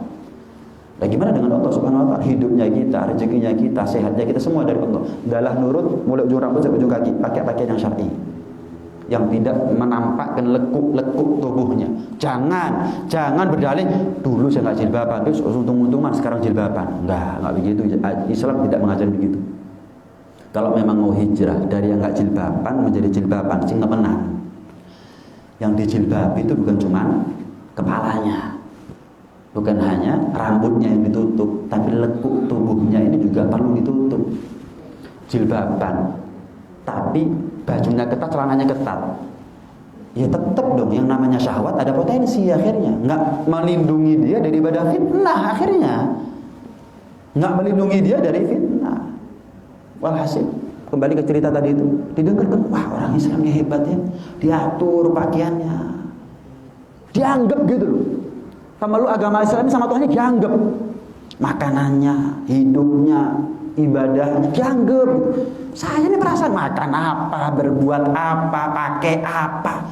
Nah gimana dengan Allah Subhanahu Wa Taala? Hidupnya kita, rezekinya kita, sehatnya kita semua dari Allah. Dalah nurut mulai ujung rambut sampai ujung kaki, pakai pakaian yang syar'i, yang tidak menampakkan lekuk-lekuk tubuhnya. Jangan berdalih dulu saya nggak jilbaban, terus untung-untungan sekarang jilbaban. Nggak begitu. Islam tidak mengajar begitu. Kalau memang mau hijrah dari yang nggak jilbaban menjadi jilbaban, sing temenan. Yang dijilbab itu bukan cuma kepalanya, bukan hanya rambutnya yang ditutup, tapi lekuk tubuhnya ini juga perlu ditutup. Jilbaban, tapi bajunya ketat, celananya ketat. Ya tetap dong yang namanya syahwat ada potensi akhirnya. Nggak melindungi dia daripada fitnah akhirnya. Nggak melindungi dia dari fitnah. Walhasil, kembali ke cerita tadi itu, didengarkan, wah orang Islamnya hebat ya, diatur pakaiannya, dianggap gitu loh. Sama lu agama Islam sama Tuhannya dianggap, makanannya, hidupnya, ibadahnya dianggap. Saya ini perasaan makan apa, berbuat apa, pakai apa,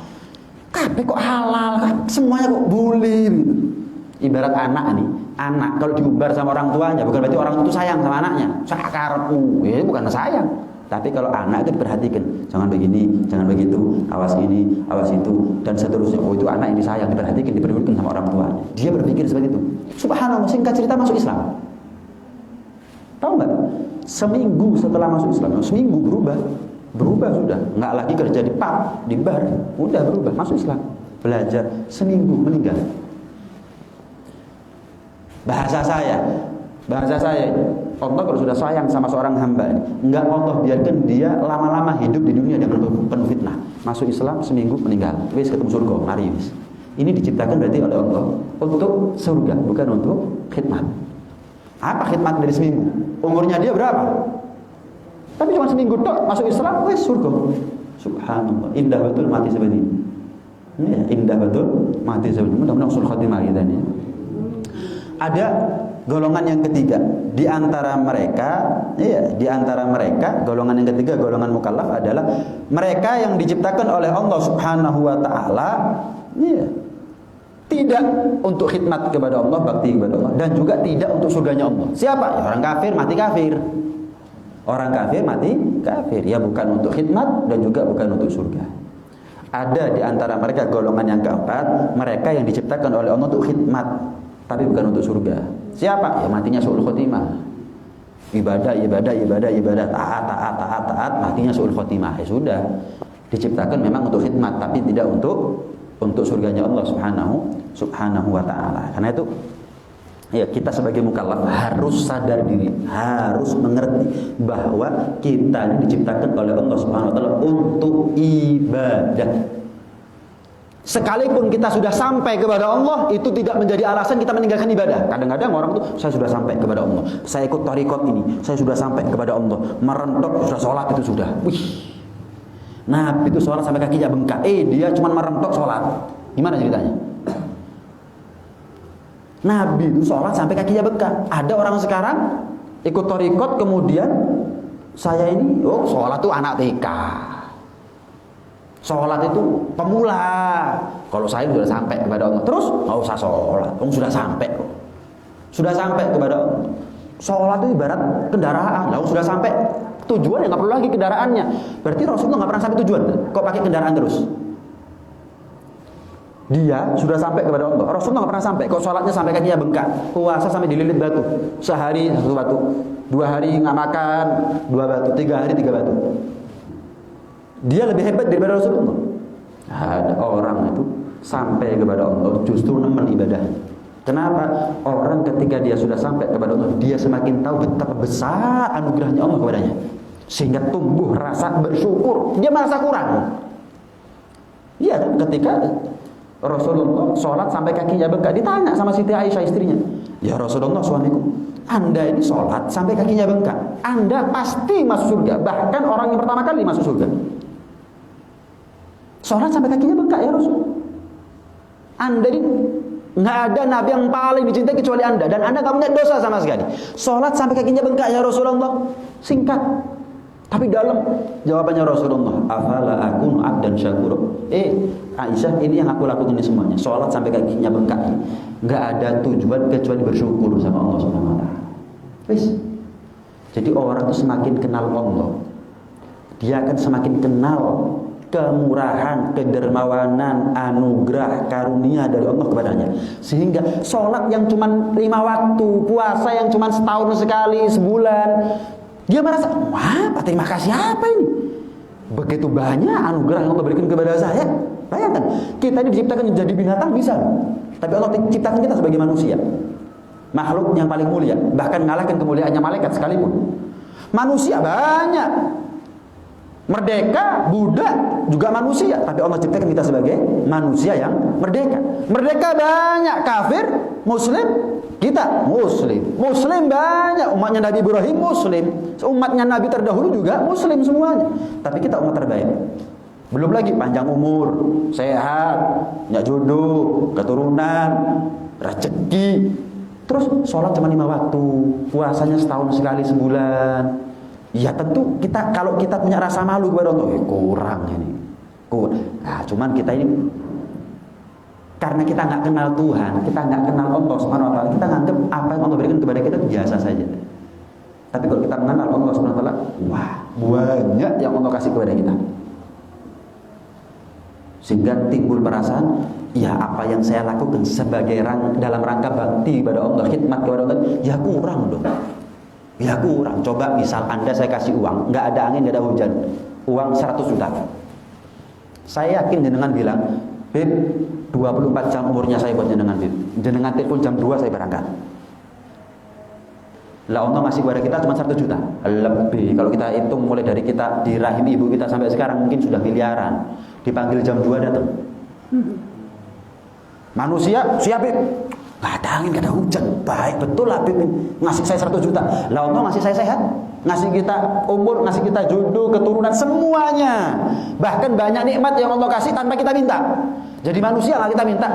kabeh kok halal, semuanya kok boleh gitu. Ibarat anak nih, anak kalau diumbar sama orang tuanya bukan berarti orang itu sayang sama anaknya. Sakarepmu, ya bukan sayang. Tapi kalau anak itu diperhatikan, jangan begini, jangan begitu, awas ini, awas itu, dan seterusnya. Oh itu anak yang disayang, diperhatikan, diperhatikan sama orang tua. Dia berpikir seperti itu. Subhanallah, singkat cerita masuk Islam. Tahu nggak? Seminggu setelah masuk Islam, seminggu berubah sudah. Nggak lagi kerja di pub, di bar, udah berubah, masuk Islam. Belajar, seminggu meninggal. Bahasa saya, Allah kalau sudah sayang sama seorang hamba, enggak Allah biarkan dia lama-lama hidup di dunia dengan penuh fitnah. Masuk Islam seminggu meninggal, wis ketemu surga, mari wis. Ini diciptakan berarti oleh Allah untuk surga, bukan untuk khidmat. Apa khidmat dari seminggu? Umurnya dia berapa? Tapi cuma seminggu tok masuk Islam, wis surga. Subhanallah, indah betul mati seperti ini. Ya, indah betul mati seperti ini. Mudah-mudahan usul khatimah kita ini. Ada golongan yang ketiga di antara mereka, golongan yang ketiga, golongan mukallaf adalah mereka yang diciptakan oleh Allah Subhanahu wa taala, tidak untuk khidmat kepada Allah, bakti kepada Allah, dan juga tidak untuk surganya Allah. Siapa? Ya, orang kafir mati kafir. Orang kafir mati kafir, ya bukan untuk khidmat dan juga bukan untuk surga. Ada di antara mereka golongan yang keempat, mereka yang diciptakan oleh Allah untuk khidmat, tapi bukan untuk surga. Siapa? Ya matinya su'ul khotimah. Ibadah, taat, matinya su'ul khotimah. Ya sudah. Diciptakan memang untuk khidmat, tapi tidak untuk surganya Allah Subhanahu wa taala. Karena itu ya kita sebagai mukallaf harus sadar diri, harus mengerti bahwa kita ini diciptakan oleh Allah Subhanahu wa taala untuk ibadah. Sekalipun kita sudah sampai kepada Allah, itu tidak menjadi alasan kita meninggalkan ibadah. Kadang-kadang orang tuh, saya sudah sampai kepada Allah, saya ikut tarikot ini, saya sudah sampai kepada Allah, merentok sudah sholat itu sudah. Wih, Nabi itu sholat sampai kakinya bengkak. Dia cuma merentok sholat. Gimana ceritanya? Nabi itu sholat sampai kakinya bengkak. Ada orang sekarang ikut tarikot, kemudian saya ini, sholat tuh anak TK. Sholat itu pemula. Kalau saya sudah sampai kepada Allah, terus nggak usah sholat, sudah sampai kok. sudah sampai kepada Allah. Sholat itu ibarat kendaraan. Lalu sudah sampai tujuan ya nggak perlu lagi kendaraannya. Berarti Rasulullah nggak pernah sampai tujuan. Kok pakai kendaraan terus? Dia sudah sampai kepada Allah. Rasulullah nggak pernah sampai. Kok sholatnya sampai kakinya bengkak, puasa sampai dililit batu, sehari satu batu, 2 hari nggak makan 2 batu, 3 hari 3 batu. Dia lebih hebat daripada Rasulullah. Ada orang itu sampai kepada Allah justru nemen ibadahnya. Kenapa? Orang ketika dia sudah sampai kepada Allah, dia semakin tahu betapa besar anugerahnya Allah kepadanya, sehingga tumbuh rasa bersyukur. Dia merasa kurang. Iya kan? Ketika Rasulullah sholat sampai kakinya bengkak, ditanya sama Siti Aisyah istrinya, ya Rasulullah suamiku, Anda ini sholat sampai kakinya bengkak, Anda pasti masuk surga, bahkan orang yang pertama kali masuk surga. Sholat sampai kakinya bengkak ya Rasul. Anda ini nggak ada nabi yang paling dicintai kecuali Anda, dan Anda nggak punya dosa sama sekali. Sholat sampai kakinya bengkak ya Rasulullah. Singkat tapi dalam jawabannya Rasulullah, afala akunu abdan syakur. Aisyah, ini yang aku lakukan ini semuanya, sholat sampai kakinya bengkak, nggak ada tujuan kecuali bersyukur sama Allah Subhanahu wa taala. Jadi orang itu semakin kenal Allah, dia akan semakin kenal kemurahan, kedermawanan, anugerah, karunia dari Allah kepadanya. Sehingga sholat yang cuma 5 waktu, puasa yang cuma setahun sekali, sebulan, dia merasa, wah, terima kasih apa ini? Begitu banyak anugerah yang Allah berikan kepada saya. Bayangkan, kita ini diciptakan menjadi binatang bisa, tapi Allah ciptakan kita sebagai manusia, makhluk yang paling mulia, bahkan mengalahkan kemuliaannya malaikat sekalipun. Manusia banyak, merdeka, budak juga manusia, tapi Allah ciptakan kita sebagai manusia yang merdeka. Merdeka banyak, kafir, muslim, kita muslim banyak, umatnya Nabi Ibrahim muslim, umatnya Nabi terdahulu juga muslim semuanya, tapi kita umat terbaik. Belum lagi panjang umur, sehat, punya jodoh, keturunan, rezeki. Terus sholat cuma 5 waktu, puasanya setahun sekali, sebulan. Ya tentu kita, kalau kita punya rasa malu kepada Allah, kurang ini. Nah, cuman kita ini karena kita nggak kenal Tuhan, kita nggak kenal Allah Subhanahu wa taala, kita nganggap apa yang Allah berikan kepada kita itu biasa saja. Tapi kalau kita mengenal Allah Subhanahu wa taala, wah, banyak yang Allah kasih kepada kita. Sehingga timbul perasaan, ya apa yang saya lakukan sebagai dalam rangka bakti kepada Allah, khidmat kepada Allah, ya kurang dong. Ya kurang. Coba misal Anda saya kasih uang, nggak ada angin, nggak ada hujan, uang 100 juta. Saya yakin jenengan bilang, Beb, 24 jam umurnya saya buat jenengan, Beb. Jenengan telepon jam 2 saya berangkat. Lah Allah masih kepada kita cuma 1 juta. Lebih. Kalau kita hitung mulai dari kita di rahim ibu kita sampai sekarang mungkin sudah miliaran. Dipanggil jam 2 datang. Manusia, siap, Beb. Nggak ada angin, nggak ada hujan. Baik, betul lah, Beb. Ngasih saya 100 juta. Lah Allah ngasih saya sehat, ngasih kita umur, ngasih kita jodoh, keturunan, semuanya. Bahkan banyak nikmat yang Allah kasih tanpa kita minta. Jadi manusia nggak kita minta,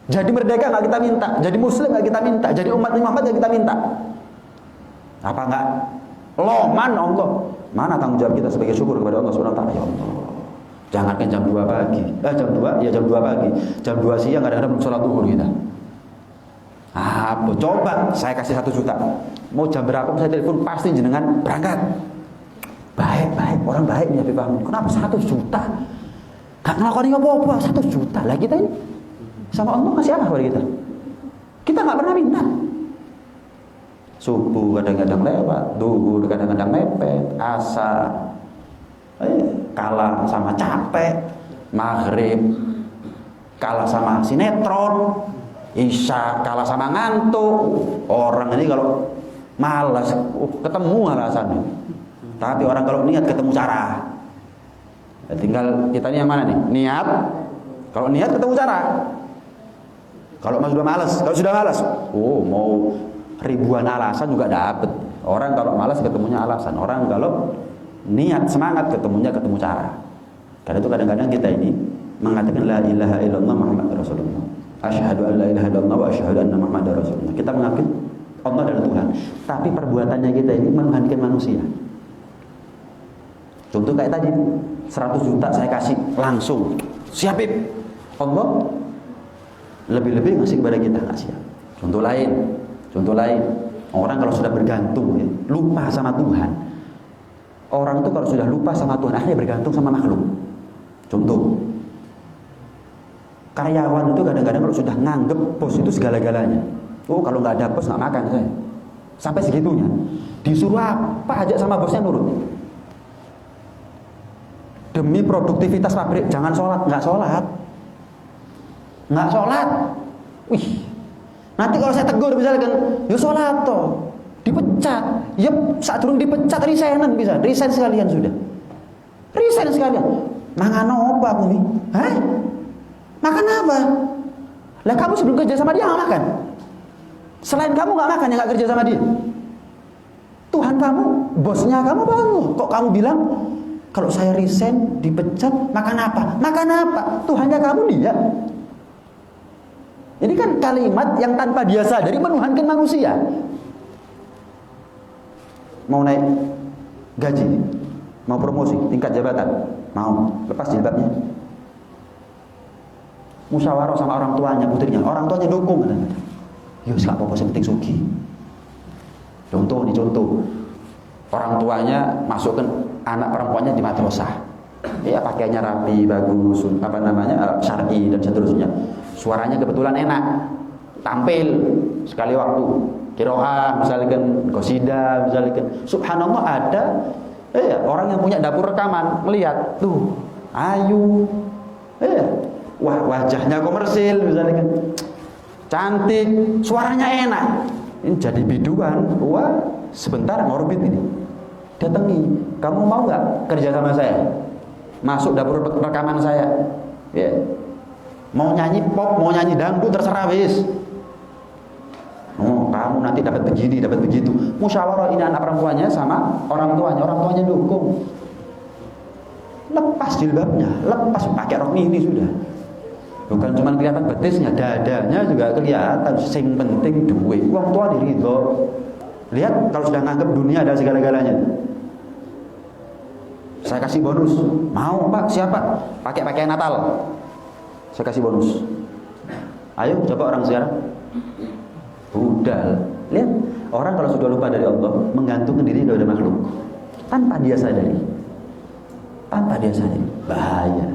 jadi merdeka nggak kita minta, jadi muslim nggak kita minta, jadi umat Muhammad nggak kita minta. Apa nggak loman Allah? Mana tanggung jawab kita sebagai syukur kepada Allah Subhanahu wa taala? Ya Allah, jangankan jam 2 pagi, jam 2 pagi, jam 2 siang kadang-kadang belum sholat zuhur kita. Coba saya kasih 1 juta, mau jam berapa saya telepon pasti jenengan berangkat. Baik, orang baik nih Habib Ahmad. Kenapa 1 juta? Gak ngelakuin apa-apa, 1 juta. Lah kita ini sama Allah kasih apa kepada kita? Kita gak pernah minta. Subuh kadang-kadang lewat, duhur kadang-kadang mepet, asar kalah sama capek, maghrib kalah sama sinetron, isya kalah sama ngantuk. Orang ini kalau malas ketemu alasannya, tapi orang kalau niat ketemu cara. Ya, tinggal kita ini yang mana nih? Niat. Kalau niat ketemu cara. Kalau sudah malas, mau ribuan alasan juga dapet. Orang kalau malas ketemunya alasan. Orang kalau niat semangat ketemu cara. Karena itu kadang-kadang kita ini mengatakan la ilaha illallah Muhammadur Rasulullah. Asyhadu an la ilaha illallah wa asyhadu anna Muhammadar Rasulullah. Kita mengakui Allah adalah Tuhan, tapi perbuatannya kita ini menuhankan manusia. Contoh kayak tadi, 100 juta saya kasih langsung, siapin. Allah lebih-lebih ngasih kepada kita, nggak siap. Contoh lain, Contoh lain, orang kalau sudah bergantung ya, lupa sama Tuhan. Orang itu kalau sudah lupa sama Tuhan akhirnya bergantung sama makhluk. Contoh, karyawan itu kadang-kadang kalau sudah nganggep bos itu segala-galanya. Oh, kalau nggak ada bos nggak makan saya. Sampai segitunya. Disuruh apa aja sama bosnya nurut. Demi produktivitas pabrik jangan sholat, nggak sholat. Wih, nanti kalau saya tegur misalkan, ya sholat toh, dipecat. Ya saat turun dipecat resignan bisa, resign sekalian sudah. Resign sekalian. Mangan apa aku nih? Hah? Makan apa? Lah kamu sebelum kerja sama dia nggak makan. Selain kamu nggak makan, yang nggak kerja sama dia. Tuhan kamu, bosnya kamu baru. Kok kamu bilang kalau saya resign dipecat makan apa? Makan apa? Tuhannya kamu dia. Ini kan kalimat yang tanpa dia sadari menuhankan manusia. Mau naik gaji, mau promosi, tingkat jabatan, mau lepas jilbabnya. Musyawarah sama orang tuanya, putrinya, orang tuanya dukung. Yus, gak apa-apa, yang penting sugi. Contoh, orang tuanya masukkan anak perempuannya di madrasah. Ya pakaiannya rapi, bagus, syar'i dan seterusnya. Suaranya kebetulan enak, tampil sekali waktu, qiraah misalkan, qasidah misalkan. Subhanallah ada orang yang punya dapur rekaman melihat tuh ayu, wah wajahnya komersil misalkan, cantik, suaranya enak. Ini jadi biduan, wah sebentar ngorbit ini. Datangi, kamu mau nggak kerja sama saya? Masuk dapur rekaman saya, ya. Mau nyanyi pop, mau nyanyi dangdut, terserah wis. Oh, kamu nanti dapat begini, dapat begitu. Musyawarah ini anak perempuannya sama orang tuanya dukung. Lepas jilbabnya, lepas pakai rok mini sudah. Bukan cuma kelihatan betisnya, dadanya juga kelihatan. Sing penting duit. Wong tua diridho. Lihat kalau sudah nganggap dunia ada segala-galanya. Saya kasih bonus. Mau Pak? Siapa? Pakai pakaian Natal. Saya kasih bonus. Ayo coba orang sekarang. Budal. Lihat, orang kalau sudah lupa dari Allah, menggantungkan diri kepada makhluk tanpa dia sadari. Bahaya.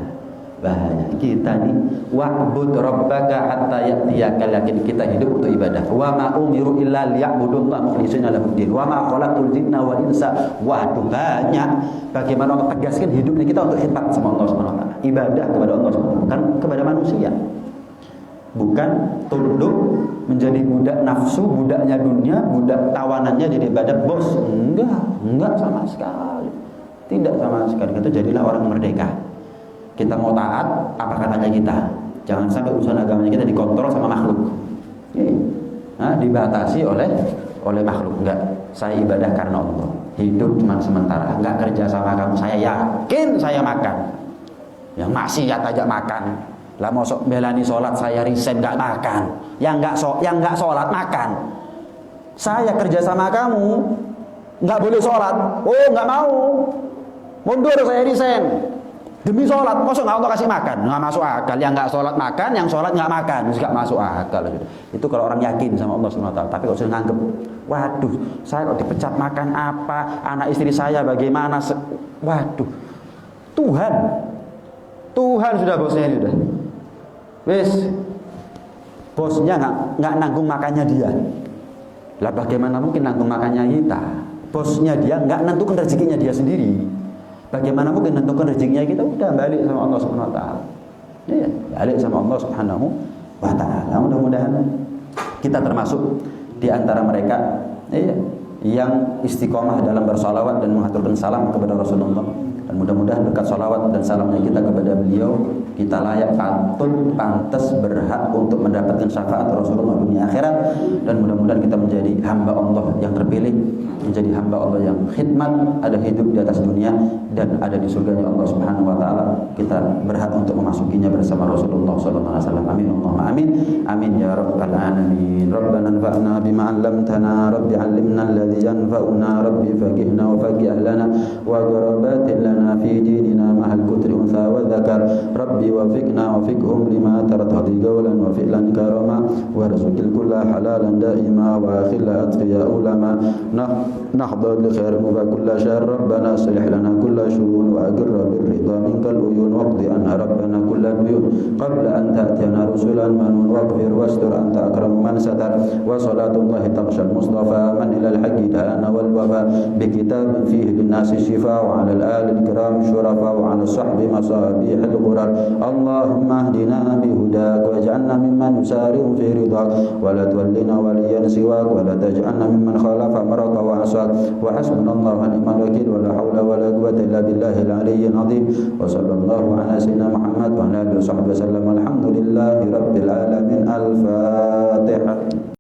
Kita nih wa'bud rabbaka hatta ya'tiyakal yaqin. Kita hidup untuk ibadah. Wa ma umiru illa liya'budullaha mukhlishina lahuddin. Wa ma khalaqtul jinna wal insa. Waduh, banyak bagaimana Allah tegaskan hidup kita untuk khidmat sama Allah Subhanahu wa taala. Ibadah kepada Allah Subhanahu wa taala, bukan kepada manusia. Bukan tunduk menjadi budak nafsu, budaknya dunia, budak tawanannya jadi ibadah bos. Enggak sama sekali. Tidak sama sekali. Itu jadilah orang merdeka. Kita mau taat apa katanya kita. Jangan sampai urusan agamanya kita dikontrol sama makhluk. Dibatasi oleh makhluk. Enggak, saya ibadah karena Allah. Hidup cuma sementara. Enggak kerja sama kamu. Saya yakin saya makan. Yang maksiat aja makan. Lah mosok belani sholat saya resign enggak makan. Yang enggak sholat makan. Saya kerja sama kamu enggak boleh sholat. Oh, enggak mau. Mundur saya resign. Demi sholat, masa nggak untuk kasih makan? Nggak masuk akal. Yang nggak sholat makan, yang sholat nggak makan, nggak masuk akal. Itu kalau orang yakin sama Allah Subhanahu Wa Taala. Tapi kalau sudah nganggep, waduh, saya kalau dipecat makan apa? Anak istri saya bagaimana? Waduh, Tuhan sudah bosnya ini sudah. Wes, bosnya nggak nanggung makannya dia. Lah bagaimana mungkin nanggung makannya kita? Bosnya dia nggak nentukan rezekinya dia sendiri. Bagaimana mungkin menentukan rezekinya kita? Udah balik sama Allah Subhanahu wa taala. Ya, balik sama Allah Subhanahu wa taala. Mudah-mudahan kita termasuk di antara mereka yang istiqomah dalam bersalawat dan mengaturkan salam kepada Rasulullah. Dan mudah-mudahan berkat salawat dan salamnya kita kepada beliau, kita layak, pantas, berhak untuk mendapatkan syafaat Rasulullah dunia akhirat. Dan mudah-mudahan kita menjadi hamba Allah yang terpilih, menjadi hamba Allah yang khidmat, ada hidup di atas dunia dan ada di surganya Allah Subhanahu wa taala. Kita berhak untuk memasukinya bersama Rasulullah sallallahu alaihi wasallam. Amin Allahumma amin. Amin ya rabbal alamin. Rabbana anfa'na bima 'allamtana, rabbi 'allimna alladhi yanfa'una, rabbi faqihna wa faqih lana wa gharabatin lana fi ديننا مع الكتر أنثى وذكر ربي وفقنا وفقهم لما ترتضي قولا وفعلا كرما وارزق الكل حلالا دائما وأخل أتقياء علماء نحضر لخير وكل شر ربنا اصلح لنا كل شؤون وأقر بالرضا منك العيون واقض عنا ربنا كل الديون قبل أن تأتينا رسلا منون واغفر واستر أنت أكرم من ستر وصلاة الله تغشى المصطفى من إلى الحق دعانا والوفاء بكتاب فيه للناس الشفاء وعلى الآل الكرام الشرفاء وعلى الصحب مصابيح الغرر اللهم اهدنا بهداك واجعلنا ممن يسارع في رضاك ولا تولنا وليا سواك ولا تجعلنا ممن خالف أمرك وعصاك وحسبنا الله ونعم الوكيل ولا حول ولا قوة إلا بالله العلي العظيم وصلى الله على سيدنا محمد وعلى آله وصحبه وسلم الحمد لله رب العالمين الفاتحة.